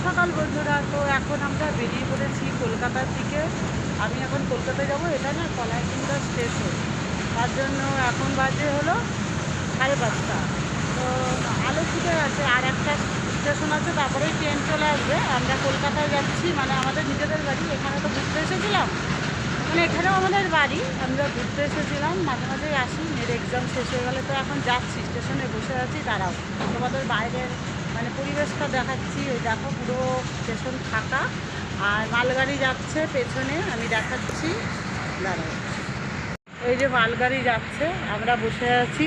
সকাল বন্ধুরা। তো এখন আমরা বেরিয়ে পড়েছি কলকাতার দিকে। আমি এখন কলকাতায় যাব। এটা না কলাইকুণ্ডা স্টেশন, তার জন্য এখন বাজে হলো 5:30। তো আলো ছুটে আছে, আর একটা স্টেশন আছে, তারপরেই ট্রেন চলে আসবে। আমরা কলকাতায় যাচ্ছি, মানে আমাদের নিজেদের বাড়ি। এখানে তো ঘুরতে এসেছিলাম, মানে এখানেও আমাদের বাড়ি। আমরা ঘুরতে এসেছিলাম, মাঝে মাঝেই আসি। মেয়ের এক্সাম শেষ হয়ে গেলে তো এখন যাচ্ছি, স্টেশনে বসে আছি। দাঁড়াও, তোমাদের বাইরের মানে পরিবেশটা দেখাচ্ছি। ওই দেখো পুরো স্টেশন ফাঁকা, আর মালগাড়ি যাচ্ছে পেছনে, আমি দেখাচ্ছি। দাঁড়াও, এই যে মালগাড়ি যাচ্ছে, আমরা বসে আছি,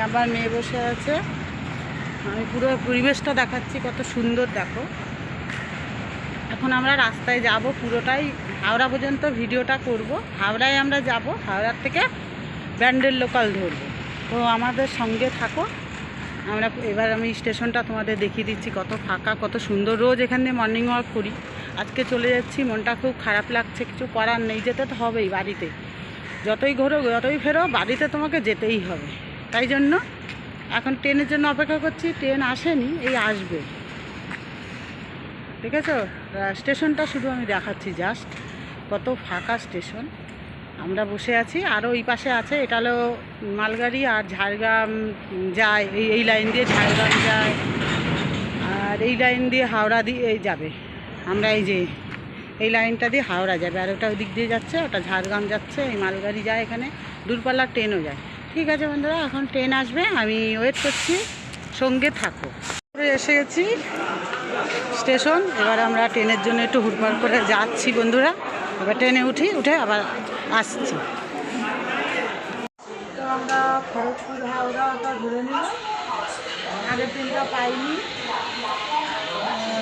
আমার মেয়ে বসে আছে। আমি পুরো পরিবেশটা দেখাচ্ছি, কত সুন্দর দেখো। এখন আমরা রাস্তায় যাব, পুরোটাই হাওড়া পর্যন্ত ভিডিওটা করব। হাওড়ায় আমরা যাব, হাওড়ার থেকে ব্যান্ডেল লোকাল ধরব। তো আমাদের সঙ্গে থাকো। আমি স্টেশনটা তোমাদের দেখিয়ে দিচ্ছি, কত ফাঁকা, কত সুন্দর। রোজ এখান দিয়ে মর্নিং ওয়াক করি, আজকে চলে যাচ্ছি। মনটা খুব খারাপ লাগছে, কিছু করার নেই, যেতে তো হবেই বাড়িতে। যতই ঘোরো যতই ফেরো, বাড়িতে তোমাকে যেতেই হবে। তাই জন্য এখন ট্রেনের জন্য অপেক্ষা করছি। ট্রেন আসেনি, এই আসবে। ঠিক আছে, স্টেশনটা শুধু আমি দেখাচ্ছি জাস্ট, কত ফাঁকা স্টেশন। আমরা বসে আছি, আরও ওই পাশে আছে, এটা হলো মালগাড়ি, আর ঝাড়গ্রাম যায়। এই লাইন দিয়ে ঝাড়গ্রাম যায়, আর এই লাইন দিয়ে হাওড়া দিয়ে যাবে। আমরা এই লাইনটা দিয়ে হাওড়া যাবে, আর ওটা ওই দিক দিয়ে যাচ্ছে, ওটা ঝাড়গ্রাম যাচ্ছে। এই মালগাড়ি যায়, এখানে দূরপাল্লার ট্রেনও যায়। ঠিক আছে বন্ধুরা, এখন ট্রেন আসবে, আমি ওয়েট করছি, সঙ্গে থাকো। এসে গেছি স্টেশন। এবার আমরা ট্রেনের জন্য একটু হুটপাট করে যাচ্ছি বন্ধুরা। এবার ট্রেনে উঠে আবার আসছি। তো আমরা খড়গপুর হাওড়াটা ঘুরে নিলাম, আগের ট্রেনটা পাইনি,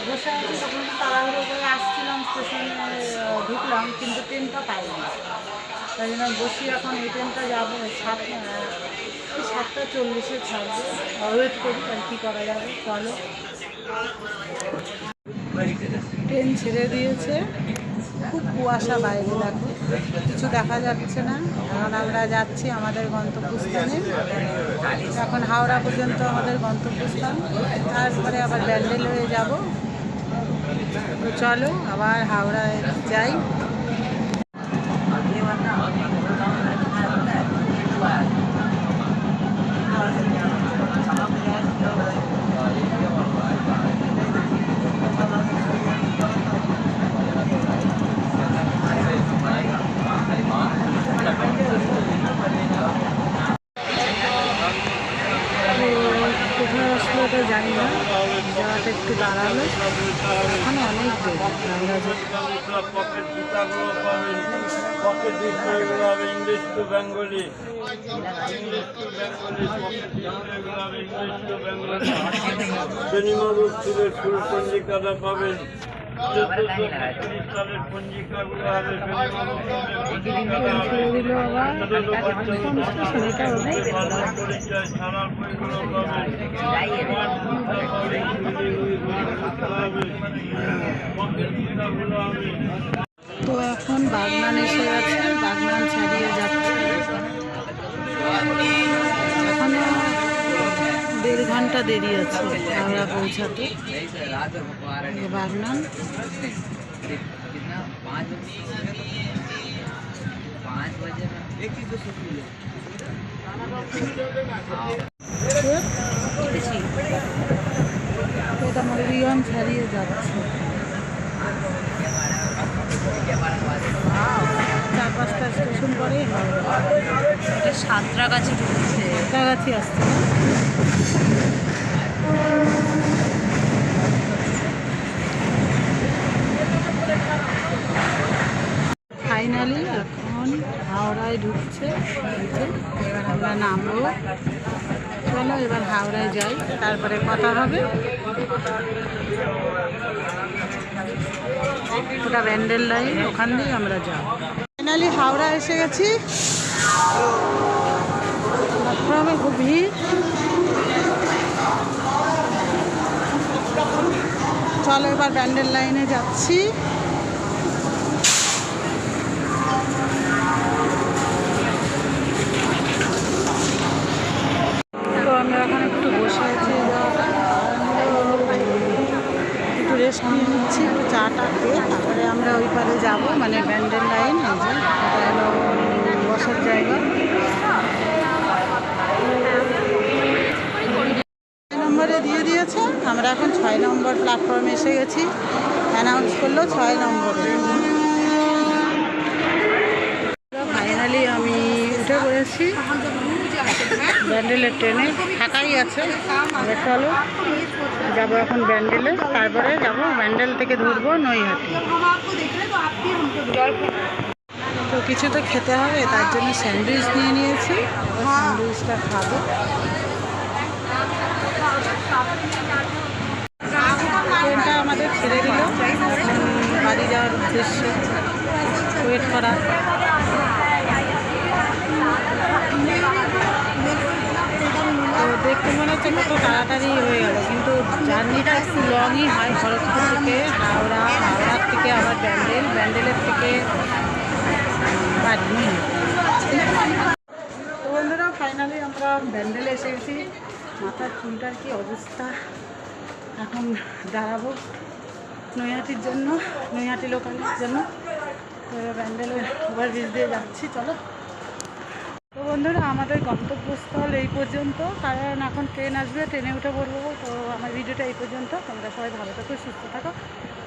বসে আছি। তখন তাড়াহুড়ো করে আসছিলাম, স্টেশনে ঢুকলাম, কিন্তু ট্রেনটা পাইনি। তাই জন্য বসি, এখন এই ট্রেনটা যাবো 7:40 ছাড়বে। ওয়েট করি, আর কী করা যাবে। চলো, ট্রেন ছেড়ে দিয়েছে, খুব কুয়াশা বাইরে, দেখো কিছু দেখা যাচ্ছে না। এখন আমরা যাচ্ছি আমাদের গন্তব্যস্থানে। এখন হাওড়া পর্যন্ত আমাদের গন্তব্যস্থান, তারপরে আবার ব্যান্ডেল হয়ে যাব। তো চলো আবার হাওড়ায় যাই। কোথায় আসলে তো জানি না, যাওয়াটা একটু দাঁড়ালো, ওখানে অনেক দেরি। আমরা ইংলিশ টু বেঙ্গলি, ফুল পঞ্জিকাটা পাবেন। 1440 সালের পঞ্জিকাগুলো হবে, পরিচয় ছাড়ার বইগুলো পাবেন। তো এখন বাগনান এসে গেছে, বাগনান ছাড়িয়ে যাচ্ছে। এখনো 1.5 ঘন্টা দেরি আছে আমরা পৌঁছাতে। বাগনান এটা মরিয়ন ছাড়িয়ে যাচ্ছে। 4-5টা স্টেশন পরে এটা সাঁতরাগাছি ঢুকছে, কাছাকাছি আসছে না। ফাইনালি এখন হাওড়ায় ঢুকছে। এবার আমরা নামবো। চলো এবার হাওড়ায় যাই, তারপরে কথা হবে। ওটা ব্যান্ডেল লাইন, ওখান দিয়ে আমরা যাব। ফাইনালি হাওড়া এসে গেছি, প্ল্যাটফর্মে খুব ভিড়। চলো এবার ব্যান্ডেল লাইনে যাচ্ছি। তো আমরা এখন একটু বসে আছি, একটু রেস্ট নিয়ে নিচ্ছি, একটু চাটা খেয়ে তারপরে আমরা ওই পারে যাবো, মানে ব্যান্ডেল লাইন, এই যে এটা হলো বসার জায়গা। 6 নম্বরে দিয়ে দিয়েছে, আমরা এখন 6 নম্বর প্ল্যাটফর্মে এসে গেছি। অ্যানাউন্স করলো 6 নম্বরে। ফাইনালি আমি উঠে পড়েছি ব্যান্ডেলের ট্রেনে, ফাঁকাই আছে। চলো যাবো এখন ব্যান্ডেলে, তারপরে যাবো ব্যান্ডেল থেকে ধরবো নৈহাটি। তো কিছু তো খেতে হবে, তার জন্য স্যান্ডউইচ নিয়ে নিয়েছি, স্যান্ডউইচটা খাবো। ট্রেনটা আমাদের ছেড়ে দিল বাড়ি যাওয়ার উদ্দেশ্যে, ওয়েট করা। তো দেখতে মনে হচ্ছে কত তাড়াতাড়ি হয়ে গেল, কিন্তু জার্নিটা একটু লংই হয়। খড়গপুর থেকে হাওড়া, হাওড়ার থেকে আবার ব্যান্ডেল, ব্যান্ডেলের থেকে বাড়ি। তো বন্ধুরা ফাইনালি আমরা ব্যান্ডেলে এসে গেছি। মাথার চুলটার কি অবস্থা, এখন দাঁড়াবো নৈহাটির জন্য, নৈহাটি লোকালের জন্য। তো ব্যান্ডেলের ওভারব্রিজ দিয়ে যাচ্ছি, চলো। তো বন্ধুরা আমাদের গন্তব্যস্থল এই পর্যন্ত, কারণ এখন ট্রেন আসবে, ট্রেনে উঠে পড়বো। তো আমার ভিডিওটা এই পর্যন্ত, তোমরা সবাই ভালো থাকো, সুস্থ থাকো।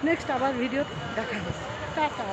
নেক্সট আবার ভিডিও দেখা হবে, টাটা।